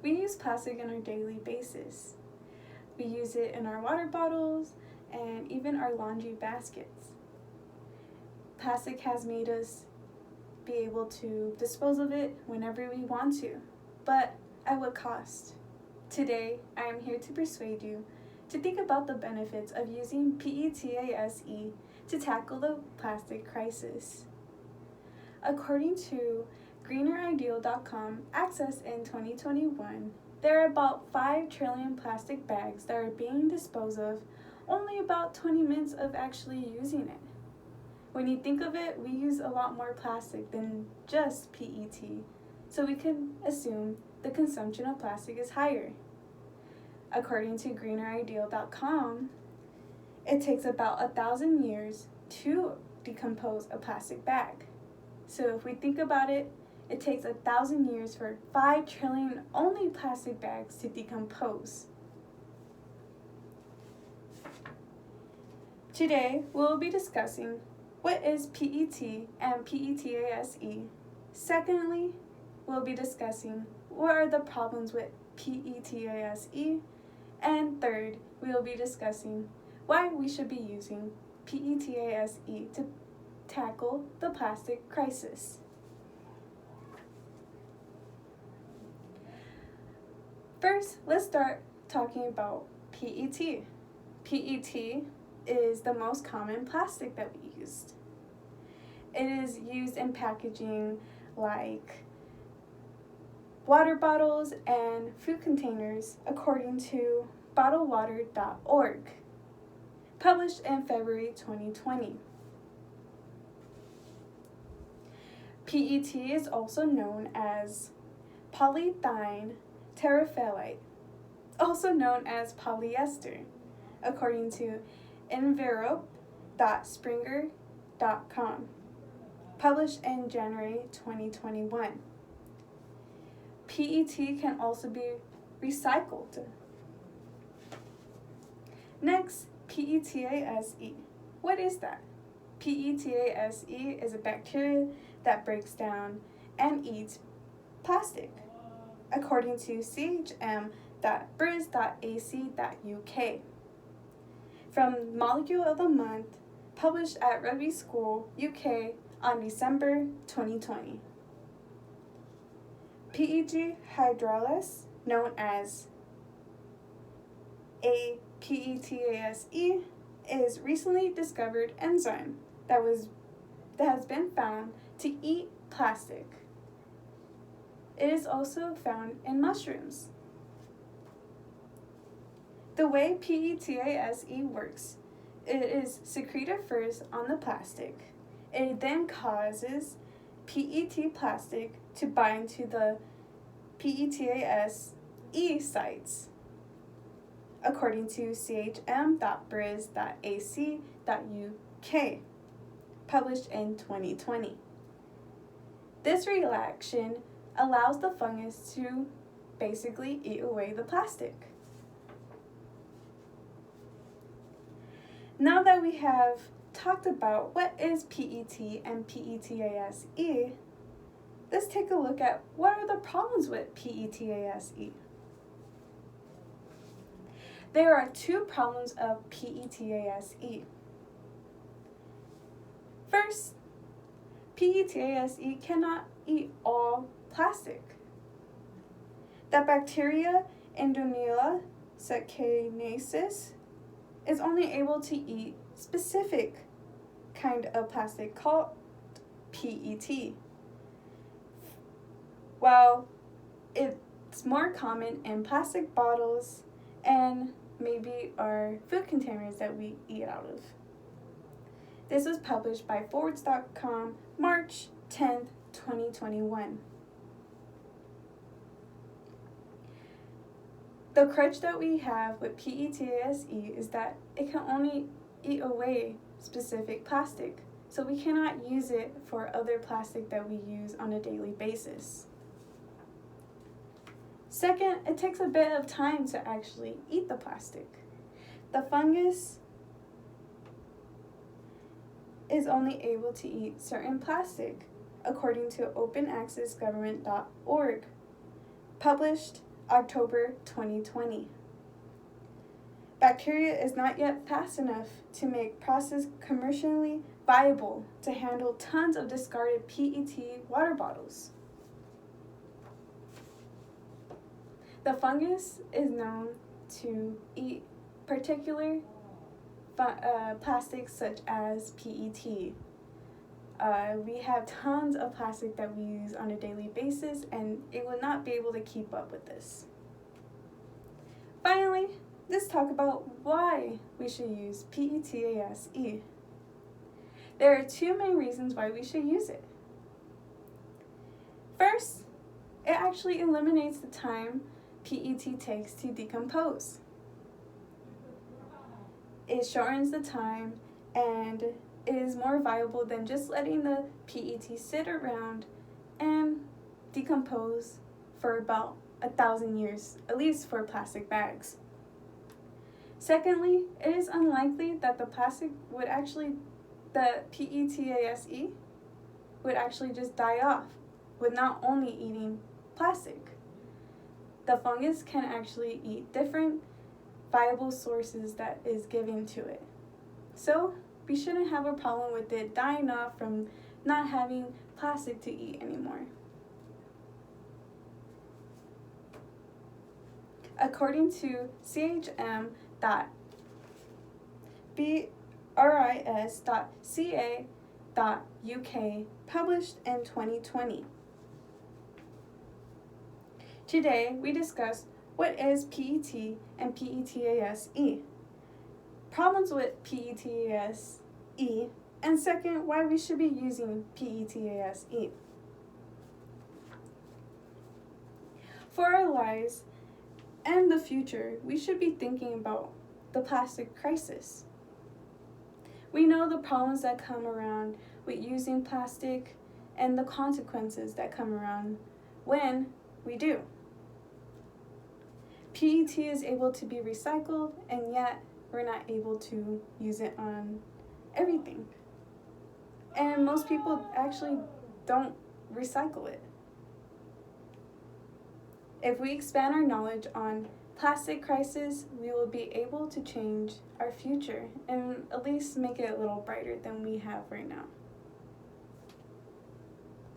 We use plastic on our daily basis. We use it in our water bottles and even our laundry baskets. Plastic has made us be able to dispose of it whenever we want to, but at what cost? Today, I am here to persuade you to think about the benefits of using PETASE to tackle the plastic crisis. According to GreenerIdeal.com, accessed in 2021, there are about 5 trillion plastic bags that are being disposed of, only about 20 minutes of actually using it. When you think of it, we use a lot more plastic than just PET, so we can assume the consumption of plastic is higher. According to GreenerIdeal.com, it takes about 1,000 years to decompose a plastic bag. So if we think about it, it takes 1,000 years for 5 trillion only plastic bags to decompose. Today, we'll be discussing what is PET and PETASE. Secondly, we'll be discussing what are the problems with PETASE. And third, we will be discussing why we should be using PETASE to tackle the plastic crisis. First, let's start talking about PET. PET is the most common plastic that we used. It is used in packaging like water bottles and food containers, according to bottlewater.org, published in February 2020. PET is also known as polyethylene terephthalate, also known as polyester, according to envirop.springer.com, published in January 2021. PET can also be recycled. Next, PETASE. What is that? PETASE is a bacteria that breaks down and eats plastic, according to chm.briz.ac.uk. From Molecule of the Month, published at Rugby School, UK on December 2020. PEG hydrolase, known as a PETASE, is recently discovered enzyme that has been found to eat plastic. It is also found in mushrooms. The way PETASE works, it is secreted first on the plastic. It then causes PET plastic to bind to the PETASE sites, according to chm.briz.ac.uk, published in 2020. This reaction allows the fungus to basically eat away the plastic. Now that we have talked about what is PET and PETASE, let's take a look at what are the problems with PETASE. There are 2 problems of PETASE. First, PETASE cannot eat all plastic. The bacteria Endonella saccharinaceus is only able to eat specific kind of plastic called PET, while it's more common in plastic bottles and maybe our food containers that we eat out of. This was published by Forwards.com, March 10th, 2021. The crutch that we have with PETASE is that it can only eat away specific plastic, so we cannot use it for other plastic that we use on a daily basis. Second, it takes a bit of time to actually eat the plastic. The fungus is only able to eat certain plastic, according to openaccessgovernment.org, published October 2020. Bacteria is not yet fast enough to make process commercially viable to handle tons of discarded PET water bottles. The fungus is known to eat particular plastics such as PET. We have tons of plastic that we use on a daily basis, and it will not be able to keep up with this. Finally, let's talk about why we should use PETASE. There are two main reasons why we should use it. First, it actually eliminates the time PET takes to decompose. It shortens the time, and it is more viable than just letting the PET sit around and decompose for about 1,000 years, at least for plastic bags. Secondly, it is unlikely that the PETASE would actually just die off with not only eating plastic. The fungus can actually eat different viable sources that is given to it. So we shouldn't have a problem with it dying off from not having plastic to eat anymore. According to CHM.BRIS.ca.uk, published in 2020. Today, we discuss what is PET and PETASE, problems with PETASE, and second, why we should be using PETASE. For our lives and the future, we should be thinking about the plastic crisis. We know the problems that come around with using plastic and the consequences that come around when we do. PET is able to be recycled, and yet we're not able to use it on everything. And most people actually don't recycle it. If we expand our knowledge on plastic crisis, we will be able to change our future and at least make it a little brighter than we have right now.